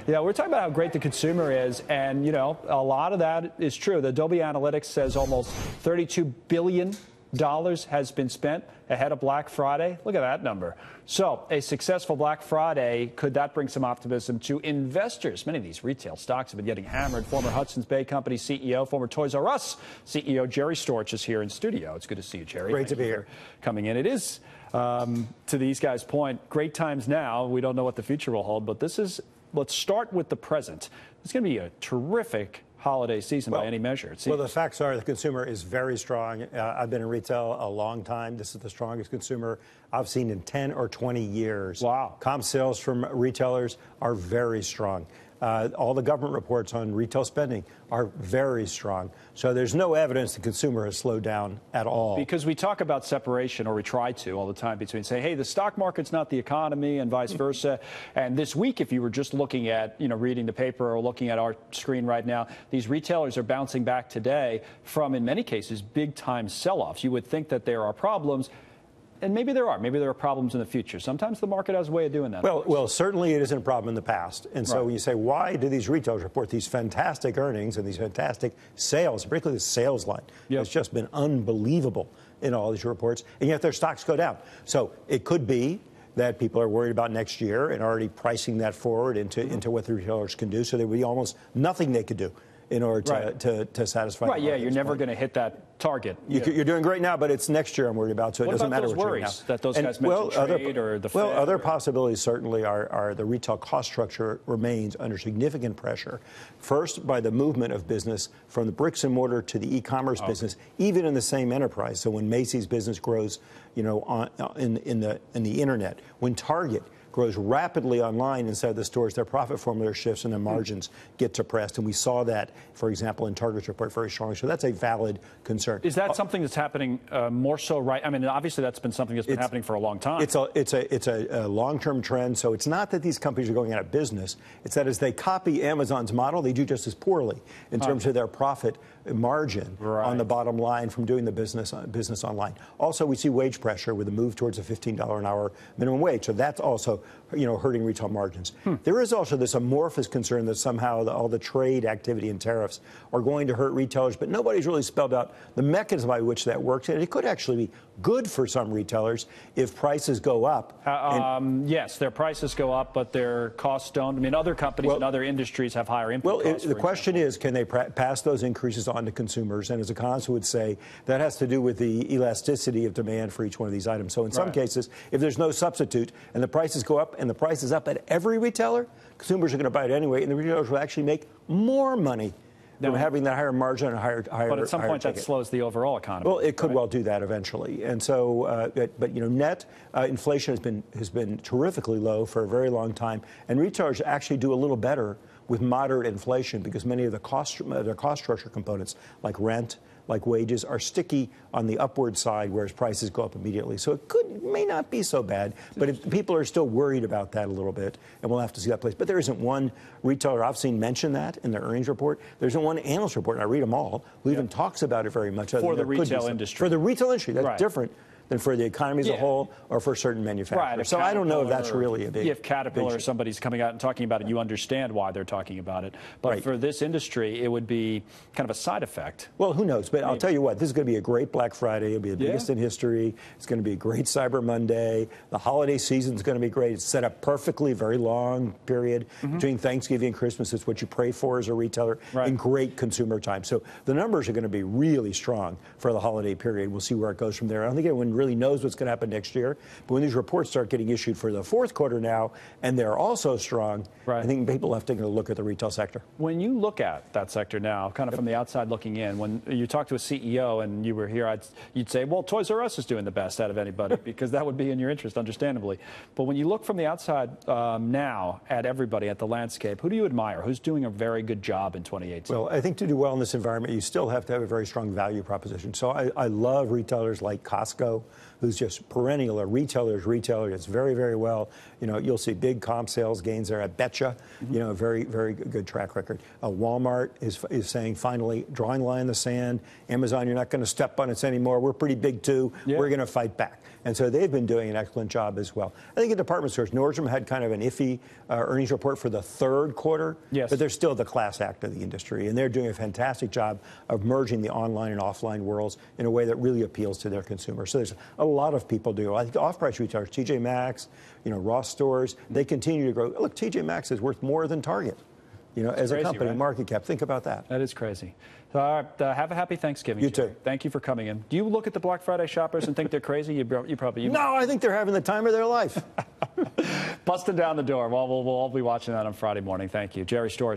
Yeah, we're talking about how great the consumer is, and you know, a lot of that is true. The Adobe Analytics says almost $32 billion has been spent ahead of Black Friday. Look at that number. So a successful Black Friday, could that bring some optimism to investors? Many of these retail stocks have been getting hammered. Former Hudson's Bay Company CEO, former Toys R Us CEO Jerry Storch is here in studio. It's good to see you, Jerry. Great to be here. Coming in. It is, to these guys' point, great times now. We don't know what the future will hold, but this is, let's start with the present. It's going to be a terrific holiday season by any measure. Well, the facts are the consumer is very strong. I've been in retail a long time. This is the strongest consumer I've seen in 10 or 20 years. Wow. Comp sales from retailers are very strong. All the government reports on retail spending are very strong. So there's no evidence the consumer has slowed down at all. Because we talk about separation, or we try to all the time, between say, hey, the stock market's not the economy and vice versa. And this week, if you were just looking at, you know, reading the paper or looking at our screen right now, these retailers are bouncing back today from, in many cases, big time sell-offs. You would think that there are problems. And maybe there are. Maybe there are problems in the future. Sometimes the market has a way of doing that. Well, certainly it isn't a problem in the past. And so when you say, why do these retailers report these fantastic earnings and these fantastic sales, particularly the sales line? It's just been unbelievable in all these reports. And yet their stocks go down. So it could be that people are worried about next year and already pricing that forward into what the retailers can do. So there would be almost nothing they could do in order to satisfy. Right, yeah, you're never going to hit that target. You're doing great now, but it's next year I'm worried about, so it doesn't matter what what you're doing now. That those guys mentioned, trade or the Fed? Well, other possibilities certainly are the retail cost structure remains under significant pressure. First, by the movement of business from the bricks and mortar to the e-commerce business, even in the same enterprise. So when Macy's business grows, you know, in the internet, when Target grows rapidly online inside the stores, their profit formula shifts and their margins get depressed. And we saw that, for example, in Target's report very strongly. So that's a valid concern. Is that something that's happening more so right? I mean, obviously that's been something that's been happening for a long time. It's a long-term trend. So it's not that these companies are going out of business. It's that as they copy Amazon's model, they do just as poorly in terms of their profit margin on the bottom line from doing the business online. Also, we see wage pressure with a move towards a $15 an hour minimum wage. So that's also, you know, hurting retail margins. There is also this amorphous concern that somehow all the trade activity and tariffs are going to hurt retailers, but nobody's really spelled out the mechanism by which that works. And it could actually be good for some retailers if prices go up. Yes, their prices go up, but their costs don't. I mean, other companies and other industries have higher input costs. Well, the question is, can they pass those increases on to consumers? And as economists would say, that has to do with the elasticity of demand for each one of these items. So in some cases, if there's no substitute and the prices go up and the price is up at every retailer, consumers are going to buy it anyway, and the retailers will actually make more money from having that higher margin and higher But at some point ticket. That slows the overall economy. Well, it could well do that eventually. And so, but you know, net inflation has been terrifically low for a very long time, and retailers actually do a little better with moderate inflation because many of their cost structure components, like rent, like wages, are sticky on the upward side, whereas prices go up immediately. So it may not be so bad, but people are still worried about that a little bit, and we'll have to see that place. But there isn't one retailer I've seen mention that in their earnings report. There isn't one analyst report, and I read them all, who even talks about it very much. For the retail industry. For the retail industry, that's different than for the economy as a whole or for certain manufacturers. So I don't know if that's really a big If Caterpillar or somebody's coming out and talking about it, you understand why they're talking about it. But for this industry, it would be kind of a side effect. Well, who knows? But I'll tell you what, this is going to be a great Black Friday. It'll be the biggest in history. It's going to be a great Cyber Monday. The holiday season is going to be great. It's set up perfectly, very long period between Thanksgiving and Christmas. It's what you pray for as a retailer in great consumer time. So the numbers are going to be really strong for the holiday period. We'll see where it goes from there. I don't think anyone really knows what's going to happen next year. But when these reports start getting issued for the fourth quarter now, and they're also strong, I think people have to take a look at the retail sector. When you look at that sector now, kind of from the outside looking in, when you talk to a CEO and you were here, you'd say, well, Toys R Us is doing the best out of anybody because that would be in your interest, understandably. But when you look from the outside now at everybody, at the landscape, who do you admire? Who's doing a very good job in 2018? Well, I think to do well in this environment, you still have to have a very strong value proposition. So I love retailers like Costco, who's just perennial. A retailer does very, very well. You'll see big comp sales gains there. I betcha. Very, very good track record. Walmart is saying finally drawing a line in the sand. Amazon, you're not going to step on us anymore. We're pretty big too. Yeah. We're going to fight back. And so they've been doing an excellent job as well. I think in department stores, Nordstrom had kind of an iffy earnings report for the third quarter. Yes. But they're still the class act of the industry. And they're doing a fantastic job of merging the online and offline worlds in a way that really appeals to their consumers. So there's a lot of people do. I think off-price retailers, TJ Maxx, Ross Stores, they continue to grow. Look, TJ Maxx is worth more than Target. As a company, right? Market cap. Think about that. That is crazy. So, have a happy Thanksgiving. You too. Thank you for coming in. Do you look at the Black Friday shoppers and think they're crazy? You probably. No, I think they're having the time of their life. Busting down the door. Well, we'll all be watching that on Friday morning. Thank you. Jerry Storch.